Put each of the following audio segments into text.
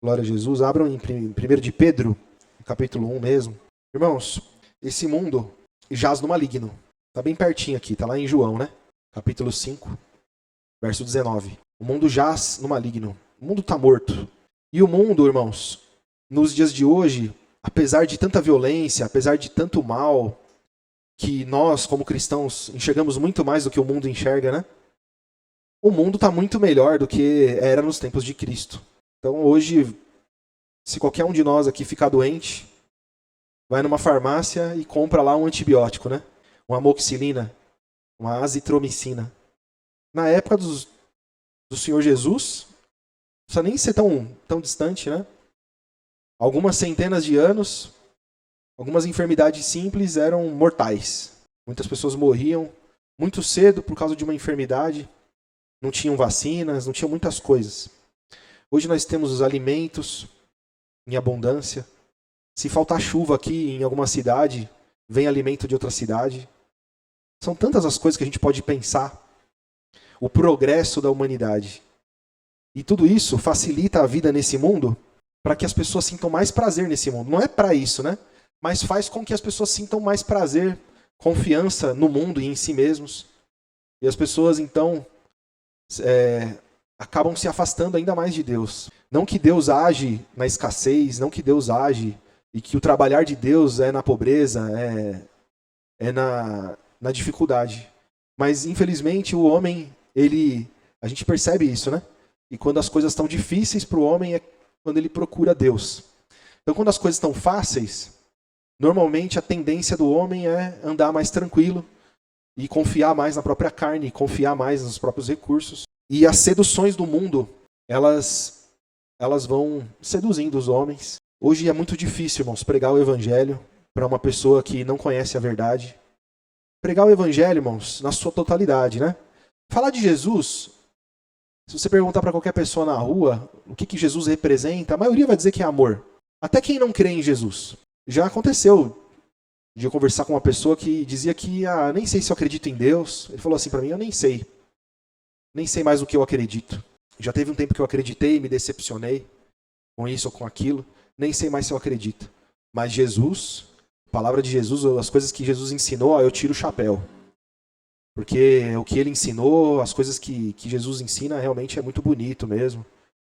Glória a Jesus. Abram em 1 de Pedro, capítulo 1 mesmo. Irmãos, esse mundo jaz no maligno. Está bem pertinho aqui, está lá em João, né? Capítulo 5, verso 19. O mundo jaz no maligno. O mundo está morto. E o mundo, irmãos, nos dias de hoje, apesar de tanta violência, apesar de tanto mal, que nós, como cristãos, enxergamos muito mais do que o mundo enxerga, né? O mundo está muito melhor do que era nos tempos de Cristo. Então hoje, se qualquer um de nós aqui ficar doente, vai numa farmácia e compra lá um antibiótico, né? Uma amoxicilina, uma azitromicina. Na época do Senhor Jesus, não precisa nem ser tão distante, né? Algumas centenas de anos, algumas enfermidades simples eram mortais. Muitas pessoas morriam muito cedo por causa de uma enfermidade. Não tinham vacinas, não tinham muitas coisas. Hoje nós temos os alimentos em abundância. Se faltar chuva aqui em alguma cidade, vem alimento de outra cidade. São tantas as coisas que a gente pode pensar. O progresso da humanidade. E tudo isso facilita a vida nesse mundo para que as pessoas sintam mais prazer nesse mundo. Não é para isso, né? Mas faz com que as pessoas sintam mais prazer, confiança no mundo e em si mesmos. E as pessoas, então, acabam se afastando ainda mais de Deus. Não que Deus age na escassez, não que Deus age e que o trabalhar de Deus é na pobreza, é na dificuldade. Mas, infelizmente, o homem, a gente percebe isso, né? E quando as coisas estão difíceis para o homem é quando ele procura Deus. Então, quando as coisas estão fáceis, normalmente a tendência do homem é andar mais tranquilo e confiar mais na própria carne, confiar mais nos próprios recursos. E as seduções do mundo, elas vão seduzindo os homens. Hoje é muito difícil, irmãos, pregar o evangelho para uma pessoa que não conhece a verdade. Pregar o evangelho, irmãos, na sua totalidade, né? Falar de Jesus, se você perguntar para qualquer pessoa na rua o que Jesus representa, a maioria vai dizer que é amor. Até quem não crê em Jesus. Já aconteceu de eu conversar com uma pessoa que dizia que nem sei se eu acredito em Deus. Ele falou assim para mim, eu nem sei. Nem sei mais o que eu acredito. Já teve um tempo que eu acreditei e me decepcionei com isso ou com aquilo. Nem sei mais se eu acredito. Mas Jesus, a palavra de Jesus, as coisas que Jesus ensinou, eu tiro o chapéu. Porque o que ele ensinou, as coisas que Jesus ensina, realmente é muito bonito mesmo.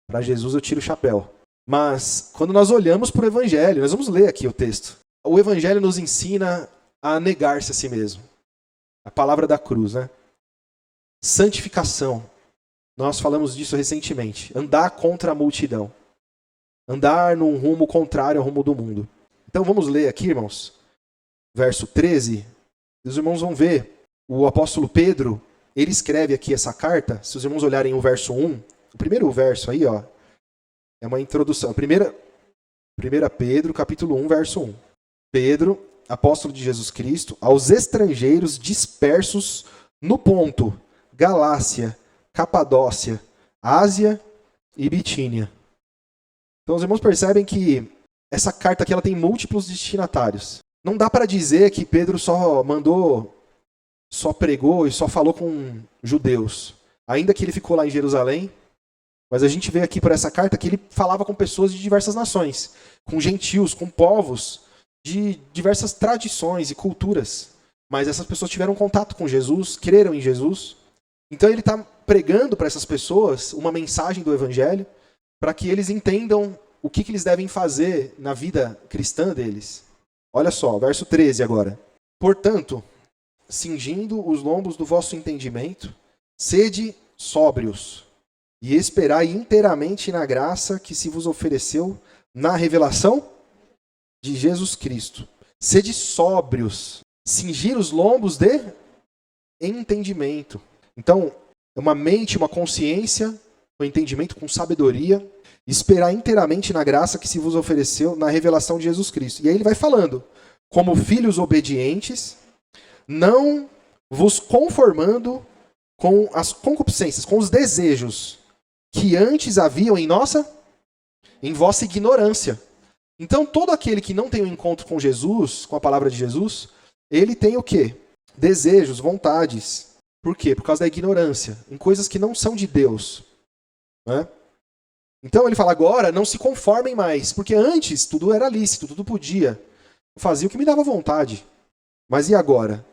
Para Jesus eu tiro o chapéu. Mas quando nós olhamos para o Evangelho, nós vamos ler aqui o texto. O Evangelho nos ensina a negar-se a si mesmo. A palavra da cruz, né? Santificação. Nós falamos disso recentemente. Andar contra a multidão. Andar num rumo contrário ao rumo do mundo. Então vamos ler aqui, irmãos. Verso 13. Os irmãos vão ver. O apóstolo Pedro, ele escreve aqui essa carta. Se os irmãos olharem o verso 1. O primeiro verso aí, ó. É uma introdução. 1 Pedro, capítulo 1, verso 1. Pedro, apóstolo de Jesus Cristo, aos estrangeiros dispersos no Ponto, Galácia, Capadócia, Ásia e Bitínia. Então os irmãos percebem que essa carta aqui ela tem múltiplos destinatários. Não dá para dizer que Pedro só pregou e só falou com judeus. Ainda que ele ficou lá em Jerusalém, mas a gente vê aqui por essa carta que ele falava com pessoas de diversas nações, com gentios, com povos de diversas tradições e culturas. Mas essas pessoas tiveram contato com Jesus, creram em Jesus. Então ele está pregando para essas pessoas uma mensagem do Evangelho para que eles entendam o que eles devem fazer na vida cristã deles. Olha só, verso 13 agora. Portanto, cingindo os lombos do vosso entendimento, sede sóbrios e esperai inteiramente na graça que se vos ofereceu na revelação de Jesus Cristo. Sede sóbrios, cingir os lombos de entendimento. Então, uma mente, uma consciência, um entendimento com sabedoria, esperar inteiramente na graça que se vos ofereceu na revelação de Jesus Cristo. E aí ele vai falando, como filhos obedientes, não vos conformando com as concupiscências, com os desejos que antes haviam em vossa ignorância. Então, todo aquele que não tem um encontro com Jesus, com a palavra de Jesus, ele tem o quê? Desejos, vontades. Por quê? Por causa da ignorância, em coisas que não são de Deus. Né? Então ele fala, agora não se conformem mais, porque antes tudo era lícito, tudo podia. Eu fazia o que me dava vontade. Mas e agora?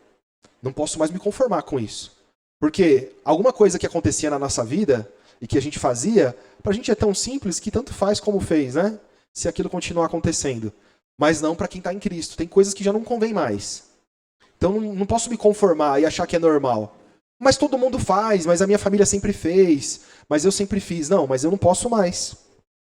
Não posso mais me conformar com isso. Porque alguma coisa que acontecia na nossa vida e que a gente fazia, pra gente é tão simples que tanto faz como fez, né? Se aquilo continuar acontecendo. Mas não para quem está em Cristo. Tem coisas que já não convém mais. Então não posso me conformar e achar que é normal. Mas todo mundo faz, mas a minha família sempre fez, mas eu sempre fiz. Não, mas eu não posso mais.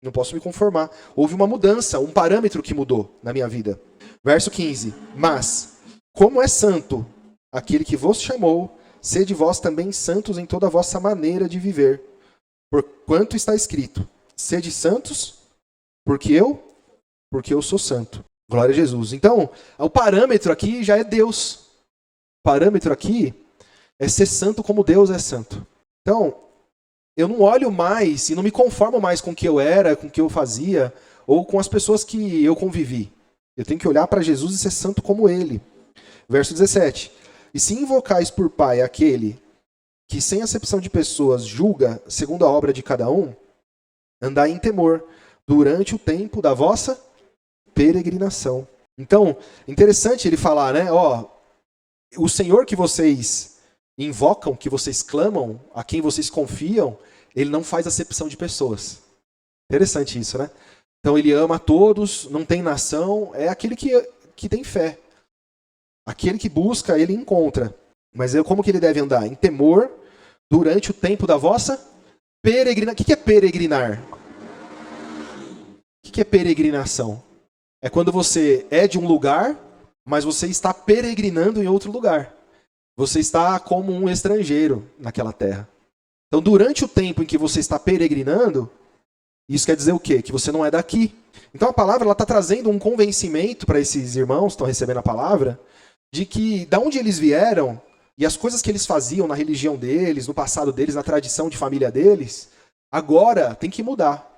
Não posso me conformar. Houve uma mudança, um parâmetro que mudou na minha vida. Verso 15. Mas, como é santo aquele que vos chamou, sede vós também santos em toda a vossa maneira de viver. Porquanto está escrito, sede santos, porque eu sou santo. Glória a Jesus. Então, o parâmetro aqui já é Deus. O parâmetro aqui é ser santo como Deus é santo. Então, eu não olho mais e não me conformo mais com o que eu era, com o que eu fazia, ou com as pessoas que eu convivi. Eu tenho que olhar para Jesus e ser santo como Ele. Verso 17. E se invocais por Pai aquele que, sem acepção de pessoas, julga segundo a obra de cada um, andai em temor durante o tempo da vossa peregrinação. Então, interessante ele falar, né? Ó, o Senhor que vocês invocam, que vocês clamam, a quem vocês confiam, ele não faz acepção de pessoas. Interessante isso, né? Então ele ama a todos, não tem nação, é aquele que tem fé. Aquele que busca, ele encontra. Mas como que ele deve andar? Em temor, durante o tempo da vossa peregrinação. O que é peregrinar? O que é peregrinação? É quando você é de um lugar, mas você está peregrinando em outro lugar. Você está como um estrangeiro naquela terra. Então, durante o tempo em que você está peregrinando, isso quer dizer o quê? Que você não é daqui. Então, a palavra está trazendo um convencimento para esses irmãos que estão recebendo a palavra, de que da onde eles vieram e as coisas que eles faziam na religião deles, no passado deles, na tradição de família deles, agora tem que mudar.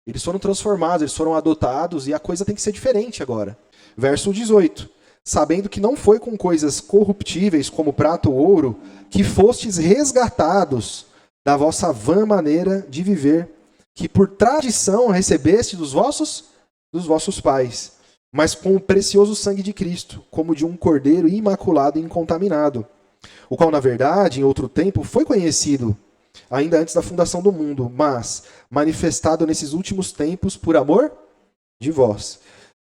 Eles foram transformados, eles foram adotados e a coisa tem que ser diferente agora. Verso 18. Sabendo que não foi com coisas corruptíveis como prata ou ouro que fostes resgatados da vossa vã maneira de viver, que por tradição recebeste dos vossos pais, mas com o precioso sangue de Cristo, como de um cordeiro imaculado e incontaminado, o qual, na verdade, em outro tempo, foi conhecido, ainda antes da fundação do mundo, mas manifestado nesses últimos tempos por amor de vós.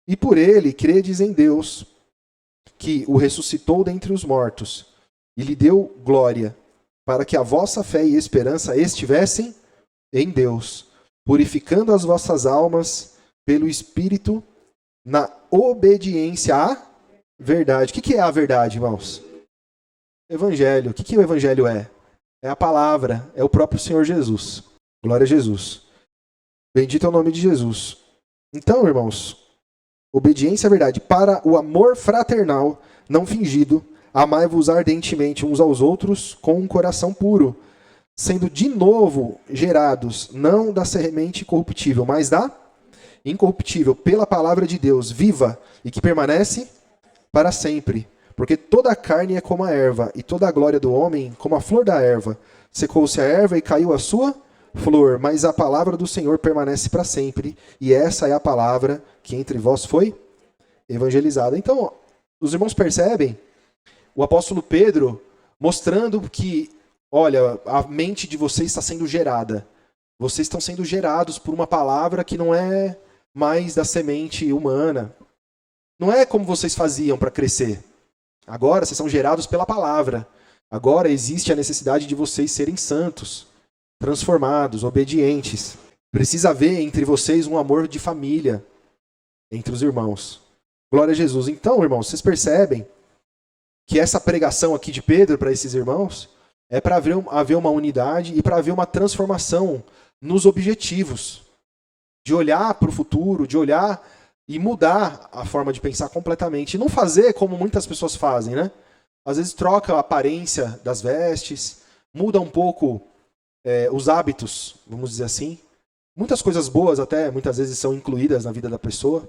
E por ele credes em Deus, que o ressuscitou dentre os mortos, e lhe deu glória, para que a vossa fé e esperança estivessem em Deus, purificando as vossas almas pelo Espírito na obediência à verdade. O que é a verdade, irmãos? Evangelho. O que o Evangelho é? É a palavra, é o próprio Senhor Jesus. Glória a Jesus. Bendito é o nome de Jesus. Então, irmãos, obediência à verdade. Para o amor fraternal, não fingido, amai-vos ardentemente uns aos outros com um coração puro, sendo de novo gerados, não da semente corruptível, mas da incorruptível, pela palavra de Deus, viva e que permanece para sempre. Porque toda a carne é como a erva, e toda a glória do homem como a flor da erva. Secou-se a erva e caiu a sua flor, mas a palavra do Senhor permanece para sempre, e essa é a palavra que entre vós foi evangelizada. Então, os irmãos percebem o apóstolo Pedro mostrando que, olha, a mente de vocês está sendo gerada. Vocês estão sendo gerados por uma palavra que não é mais da semente humana. Não é como vocês faziam para crescer. Agora vocês são gerados pela palavra. Agora existe a necessidade de vocês serem santos, transformados, obedientes. Precisa haver entre vocês um amor de família entre os irmãos. Glória a Jesus. Então, irmãos, vocês percebem que essa pregação aqui de Pedro para esses irmãos é para haver uma unidade e para haver uma transformação nos objetivos. De olhar para o futuro, de olhar e mudar a forma de pensar completamente. E não fazer como muitas pessoas fazem, né? Às vezes troca a aparência das vestes, muda um pouco os hábitos, vamos dizer assim. Muitas coisas boas até, muitas vezes são incluídas na vida da pessoa.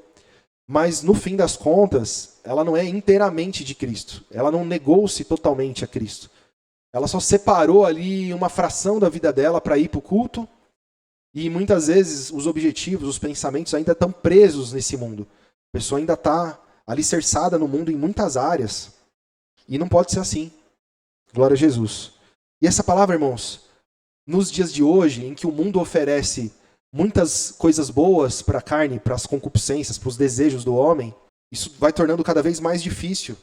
Mas no fim das contas, ela não é inteiramente de Cristo. Ela não negou-se totalmente a Cristo. Ela só separou ali uma fração da vida dela para ir para o culto, E muitas vezes os objetivos, os pensamentos ainda estão presos nesse mundo. A pessoa ainda está alicerçada no mundo em muitas áreas. E não pode ser assim. Glória a Jesus. E essa palavra, irmãos, nos dias de hoje, em que o mundo oferece muitas coisas boas para a carne, para as concupiscências, para os desejos do homem, isso vai tornando cada vez mais difícil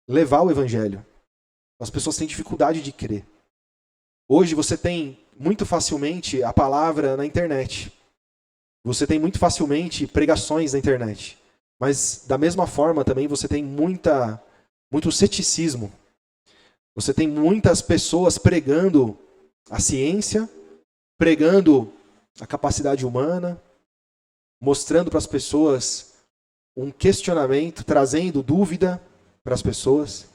levar o evangelho. As pessoas têm dificuldade de crer. Hoje você tem muito facilmente a palavra na internet. Você tem muito facilmente pregações na internet. Mas da mesma forma também você tem muito ceticismo. Você tem muitas pessoas pregando a ciência, pregando a capacidade humana, mostrando para as pessoas um questionamento, trazendo dúvida para as pessoas,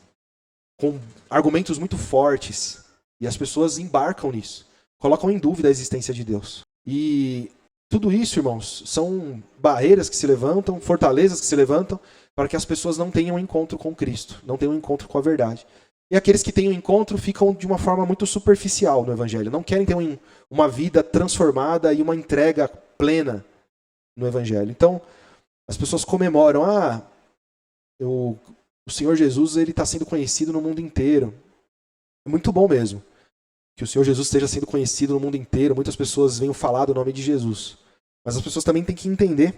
com argumentos muito fortes. E as pessoas embarcam nisso, colocam em dúvida a existência de Deus. E tudo isso, irmãos, são barreiras que se levantam, fortalezas que se levantam, para que as pessoas não tenham um encontro com Cristo, não tenham um encontro com a verdade. E aqueles que têm um encontro ficam de uma forma muito superficial no Evangelho, não querem ter uma vida transformada e uma entrega plena no Evangelho. Então, as pessoas comemoram, o Senhor Jesus está sendo conhecido no mundo inteiro. É muito bom mesmo que o Senhor Jesus esteja sendo conhecido no mundo inteiro, muitas pessoas venham falar do nome de Jesus. Mas as pessoas também têm que entender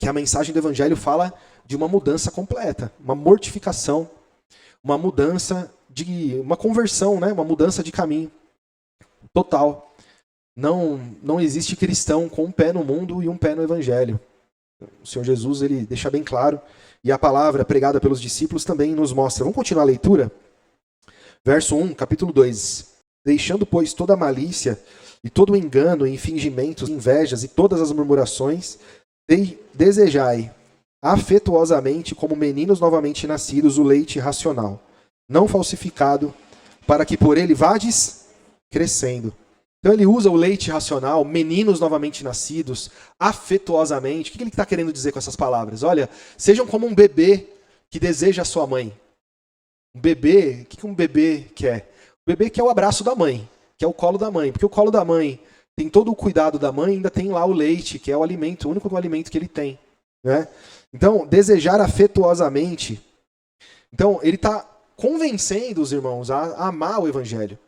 que a mensagem do Evangelho fala de uma mudança completa, uma mortificação, uma mudança uma conversão, né? Uma mudança de caminho total. Não existe cristão com um pé no mundo e um pé no Evangelho. O Senhor Jesus, ele deixa bem claro, e a palavra pregada pelos discípulos também nos mostra. Vamos continuar a leitura? Verso 1, capítulo 2. Deixando, pois, toda a malícia e todo o engano e fingimentos, invejas e todas as murmurações, desejai afetuosamente, como meninos novamente nascidos, o leite racional, não falsificado, para que por ele vades crescendo. Então ele usa o leite racional, meninos novamente nascidos, afetuosamente. O que ele está querendo dizer com essas palavras? Olha, sejam como um bebê que deseja a sua mãe. Um bebê, o que um bebê quer? O bebê quer o abraço da mãe, que é o colo da mãe. Porque o colo da mãe tem todo o cuidado da mãe, ainda tem lá o leite, que é o alimento, o único alimento que ele tem. Né? Então, desejar afetuosamente. Então, ele está convencendo os irmãos a amar o Evangelho,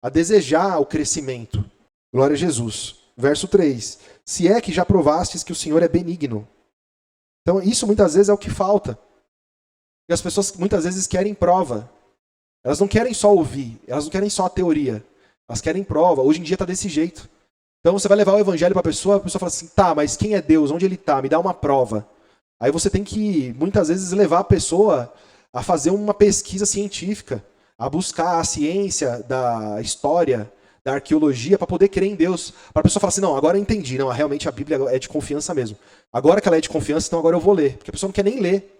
a desejar o crescimento. Glória a Jesus. Verso 3. Se é que já provastes que o Senhor é benigno. Então, isso muitas vezes é o que falta. E as pessoas muitas vezes querem prova. Elas não querem só ouvir, elas não querem só a teoria. Elas querem prova. Hoje em dia está desse jeito. Então você vai levar o Evangelho para a pessoa fala assim, tá, mas quem é Deus? Onde ele está? Me dá uma prova. Aí você tem que, muitas vezes, levar a pessoa a fazer uma pesquisa científica, a buscar a ciência da história, da arqueologia, para poder crer em Deus. Para a pessoa falar assim, não, agora eu entendi, não, realmente a Bíblia é de confiança mesmo. Agora que ela é de confiança, então agora eu vou ler. Porque a pessoa não quer nem ler.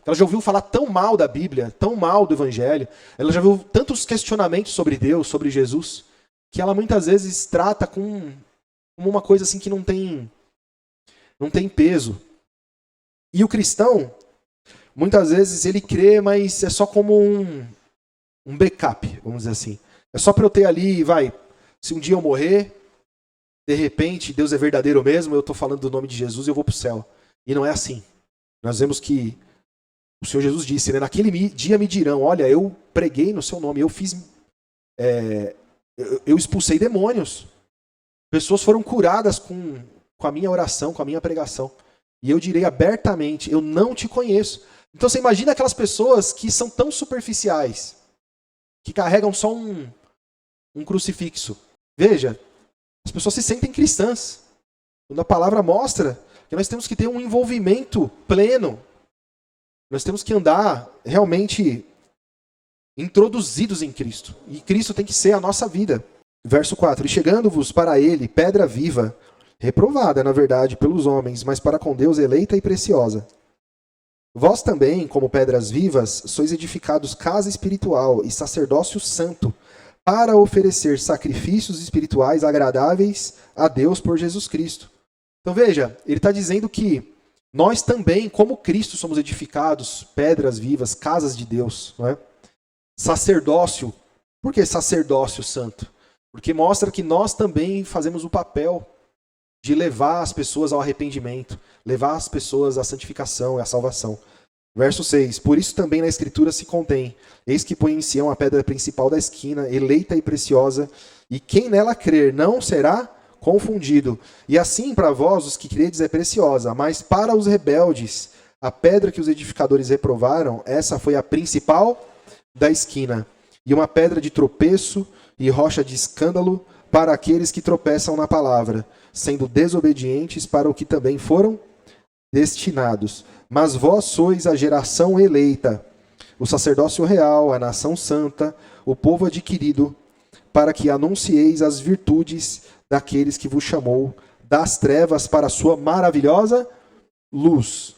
Ela já ouviu falar tão mal da Bíblia, tão mal do Evangelho, ela já viu tantos questionamentos sobre Deus, sobre Jesus, que ela muitas vezes trata como uma coisa assim que não tem peso. E o cristão, muitas vezes ele crê, mas é só como um backup, vamos dizer assim. É só para eu ter ali, se um dia eu morrer, de repente, Deus é verdadeiro mesmo, eu estou falando do nome de Jesus e eu vou para o céu. E não é assim. Nós vemos que o Senhor Jesus disse, né, naquele dia me dirão, olha, eu preguei no seu nome, eu expulsei demônios. Pessoas foram curadas com a minha oração, com a minha pregação. E eu direi abertamente, eu não te conheço. Então você imagina aquelas pessoas que são tão superficiais, que carregam só um crucifixo. Veja, as pessoas se sentem cristãs. Quando a palavra mostra que nós temos que ter um envolvimento pleno. Nós temos que andar realmente introduzidos em Cristo. E Cristo tem que ser a nossa vida. Verso 4. E chegando-vos para ele, pedra viva, reprovada, na verdade, pelos homens, mas para com Deus eleita e preciosa. Vós também, como pedras vivas, sois edificados casa espiritual e sacerdócio santo, para oferecer sacrifícios espirituais agradáveis a Deus por Jesus Cristo. Então veja, ele está dizendo que nós também, como Cristo, somos edificados, pedras vivas, casas de Deus. Não é? Sacerdócio. Por que sacerdócio santo? Porque mostra que nós também fazemos o papel de levar as pessoas ao arrependimento, levar as pessoas à santificação e à salvação. Verso 6. Por isso também na Escritura se contém: eis que põe em Sião a pedra principal da esquina, eleita e preciosa, e quem nela crer não será confundido. E assim para vós, os que credes, é preciosa, mas para os rebeldes, a pedra que os edificadores reprovaram, essa foi a principal da esquina, e uma pedra de tropeço e rocha de escândalo para aqueles que tropeçam na palavra, sendo desobedientes para o que também foram destinados. Mas vós sois a geração eleita, o sacerdócio real, a nação santa, o povo adquirido, para que anuncieis as virtudes daqueles que vos chamou das trevas para a sua maravilhosa luz.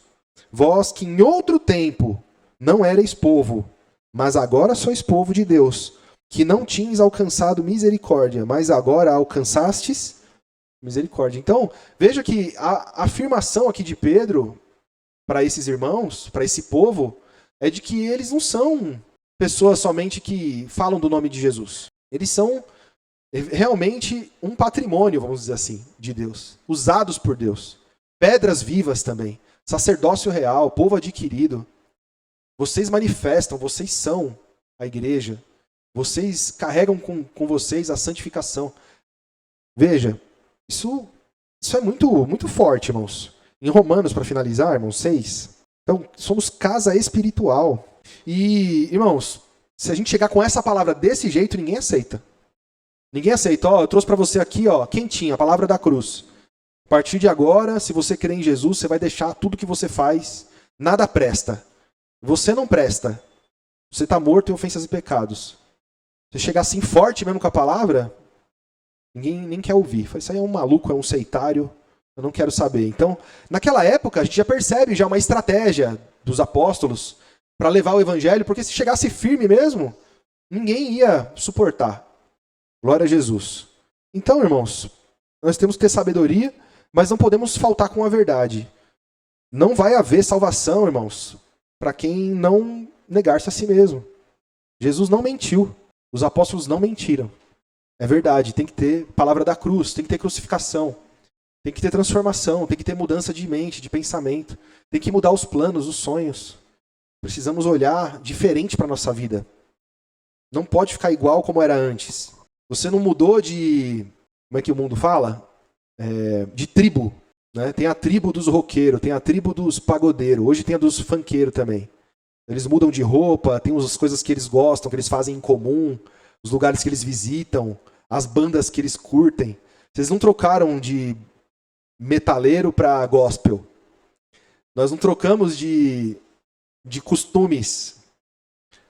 Vós que em outro tempo não erais povo, mas agora sois povo de Deus, que não tinhas alcançado misericórdia, mas agora alcançastes misericórdia. Então, veja que a afirmação aqui de Pedro para esses irmãos, para esse povo, é de que eles não são pessoas somente que falam do nome de Jesus. Eles são realmente um patrimônio, vamos dizer assim, de Deus, usados por Deus. Pedras vivas também, sacerdócio real, povo adquirido. Vocês manifestam, vocês são a igreja. Vocês carregam com vocês a santificação. Veja, isso é muito forte, irmãos. Em Romanos, para finalizar, irmãos, 6. Então, somos casa espiritual. E, irmãos, se a gente chegar com essa palavra desse jeito, ninguém aceita. Ninguém aceita. Ó, eu trouxe para você aqui, ó, quentinha, a palavra da cruz. A partir de agora, se você crer em Jesus, você vai deixar tudo que você faz. Nada presta. Você não presta. Você está morto em ofensas e pecados. Você chegar assim forte mesmo com a palavra, ninguém nem quer ouvir. Isso aí é um maluco, é um sectário, eu não quero saber. Então, naquela época, a gente já percebe já uma estratégia dos apóstolos para levar o evangelho, porque se chegasse firme mesmo, ninguém ia suportar. Glória a Jesus. Então, irmãos, nós temos que ter sabedoria, mas não podemos faltar com a verdade. Não vai haver salvação, irmãos, para quem não negar-se a si mesmo. Jesus não mentiu. Os apóstolos não mentiram. É verdade, tem que ter palavra da cruz, tem que ter crucificação, tem que ter transformação, tem que ter mudança de mente, de pensamento, tem que mudar os planos, os sonhos. Precisamos olhar diferente para a nossa vida. Não pode ficar igual como era antes. Você não mudou de, como é que o mundo fala? De tribo. Né? Tem a tribo dos roqueiros, tem a tribo dos pagodeiros, hoje tem a dos funkeiros também. Eles mudam de roupa, tem as coisas que eles gostam, que eles fazem em comum, os lugares que eles visitam, as bandas que eles curtem. Vocês não trocaram de metaleiro para gospel. Nós não trocamos de costumes.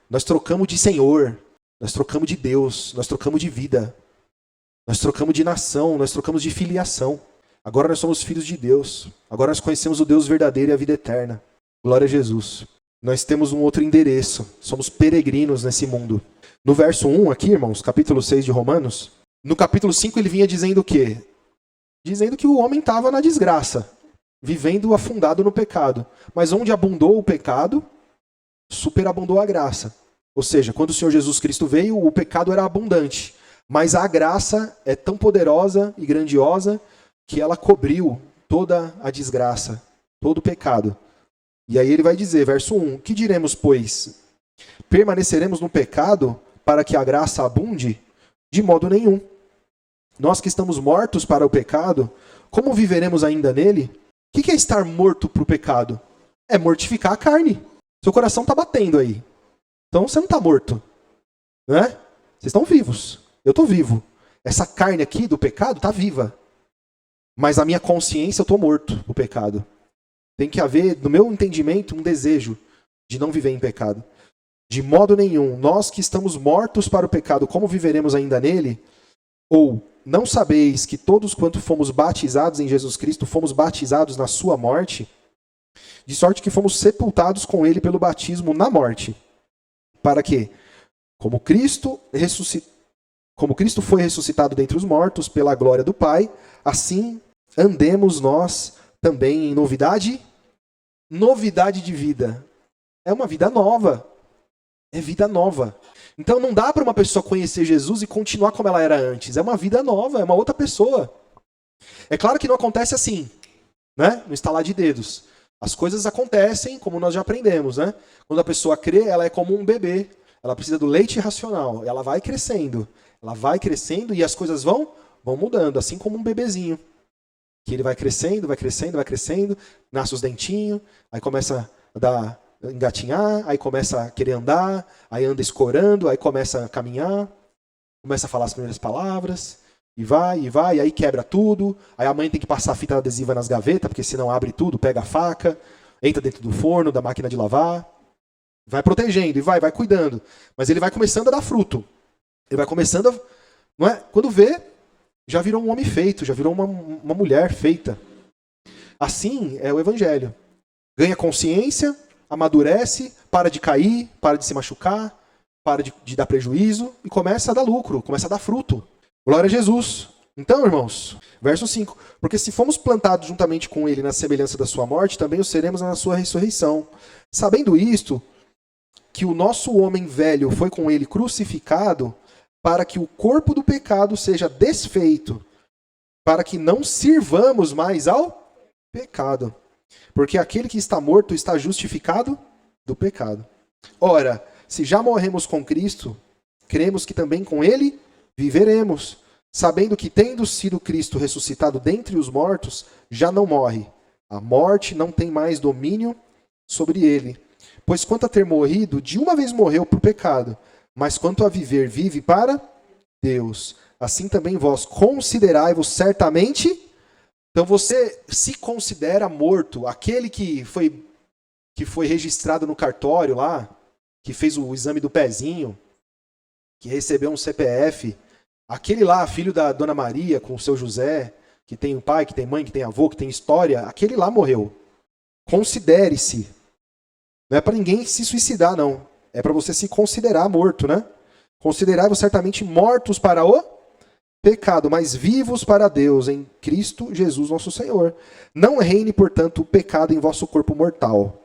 Nós trocamos de Senhor. Nós trocamos de Deus. Nós trocamos de vida. Nós trocamos de nação. Nós trocamos de filiação. Agora nós somos filhos de Deus. Agora nós conhecemos o Deus verdadeiro e a vida eterna. Glória a Jesus. Nós temos um outro endereço. Somos peregrinos nesse mundo. No verso 1 aqui, irmãos, capítulo 6 de Romanos, no capítulo 5 ele vinha dizendo o quê? Dizendo que o homem estava na desgraça, vivendo afundado no pecado. Mas onde abundou o pecado, superabundou a graça. Ou seja, quando o Senhor Jesus Cristo veio, o pecado era abundante. Mas a graça é tão poderosa e grandiosa que ela cobriu toda a desgraça, todo o pecado. E aí ele vai dizer, verso 1, que diremos, pois? Permaneceremos no pecado para que a graça abunde? De modo nenhum. Nós que estamos mortos para o pecado, como viveremos ainda nele? O que é estar morto para o pecado? É mortificar a carne. Seu coração está batendo aí. Então você não está morto. Né? Vocês estão vivos. Eu estou vivo. Essa carne aqui do pecado está viva. Mas a minha consciência eu estou morto para o pecado. Tem que haver, no meu entendimento, um desejo de não viver em pecado. De modo nenhum, nós que estamos mortos para o pecado, como viveremos ainda nele? Ou não sabeis que todos quanto fomos batizados em Jesus Cristo, fomos batizados na sua morte? De sorte que fomos sepultados com ele pelo batismo na morte. Para que, como Cristo foi ressuscitado dentre os mortos pela glória do Pai, assim andemos nós também em novidade de vida. É uma vida nova. É vida nova. Então não dá para uma pessoa conhecer Jesus e continuar como ela era antes. É uma vida nova, é uma outra pessoa. É claro que não acontece assim, né? No estalar de dedos. As coisas acontecem como nós já aprendemos, né? Quando a pessoa crê, ela é como um bebê. Ela precisa do leite racional. Ela vai crescendo. Ela vai crescendo e as coisas vão mudando, assim como um bebezinho. Que ele vai crescendo, vai crescendo, vai crescendo, nasce os dentinhos, aí começa a engatinhar, aí começa a querer andar, aí anda escorando, aí começa a caminhar, começa a falar as primeiras palavras, e vai, aí quebra tudo, aí a mãe tem que passar a fita adesiva nas gavetas, porque senão abre tudo, pega a faca, entra dentro do forno, da máquina de lavar, vai protegendo, e vai cuidando. Mas ele vai começando a dar fruto. Ele vai começando a... Não é? Quando vê, já virou um homem feito, já virou uma mulher feita. Assim é o evangelho. Ganha consciência, amadurece, para de cair, para de se machucar, para de dar prejuízo e começa a dar lucro, começa a dar fruto. Glória a Jesus. Então, irmãos, verso 5. Porque se fomos plantados juntamente com ele na semelhança da sua morte, também o seremos na sua ressurreição. Sabendo isto, que o nosso homem velho foi com ele crucificado, para que o corpo do pecado seja desfeito, para que não sirvamos mais ao pecado. Porque aquele que está morto está justificado do pecado. Ora, se já morremos com Cristo, cremos que também com ele viveremos, sabendo que, tendo sido Cristo ressuscitado dentre os mortos, já não morre. A morte não tem mais domínio sobre ele. Pois quanto a ter morrido, de uma vez morreu por pecado, mas quanto a viver, vive para Deus. Assim também vós considerai-vos certamente. Então você se considera morto. Aquele que foi registrado no cartório lá, que fez o exame do pezinho, que recebeu um CPF, aquele lá, filho da Dona Maria com o seu José, que tem um pai, que tem mãe, que tem avô, que tem história, aquele lá morreu. Considere-se. Não é para ninguém se suicidar, não. É para você se considerar morto, né? Considerai-vos certamente mortos para o pecado, mas vivos para Deus em Cristo Jesus nosso Senhor. Não reine, portanto, o pecado em vosso corpo mortal,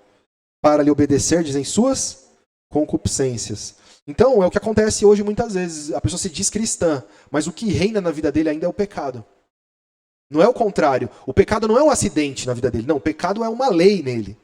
para lhe obedecerdes em suas concupiscências. Então, é o que acontece hoje muitas vezes. A pessoa se diz cristã, mas o que reina na vida dele ainda é o pecado. Não é o contrário. O pecado não é um acidente na vida dele. Não, o pecado é uma lei nele.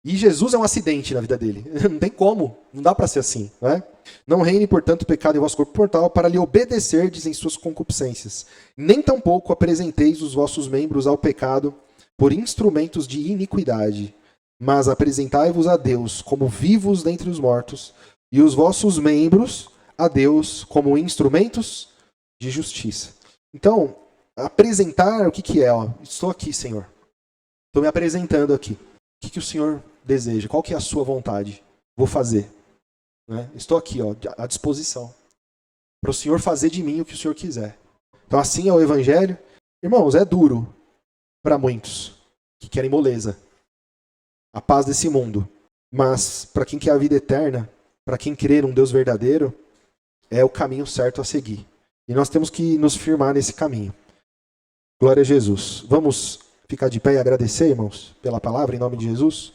E Jesus é um acidente na vida dele. Não tem como. Não dá para ser assim. Não é? Não reine, portanto, o pecado em vosso corpo mortal, para lhe obedecerdes em suas concupiscências. Nem tampouco apresenteis os vossos membros ao pecado por instrumentos de iniquidade, mas apresentai-vos a Deus como vivos dentre os mortos, e os vossos membros a Deus como instrumentos de justiça. Então, apresentar, o que é? Ó, estou aqui, Senhor. Estou me apresentando aqui. O que o Senhor deseja? Qual que é a sua vontade? Vou fazer. Né? Estou aqui, ó, à disposição. Para o Senhor fazer de mim o que o Senhor quiser. Então assim é o Evangelho. Irmãos, é duro para muitos que querem moleza. A paz desse mundo. Mas para quem quer a vida eterna, para quem crer num Deus verdadeiro, é o caminho certo a seguir. E nós temos que nos firmar nesse caminho. Glória a Jesus. Vamos ficar de pé e agradecer, irmãos, pela palavra, em nome de Jesus.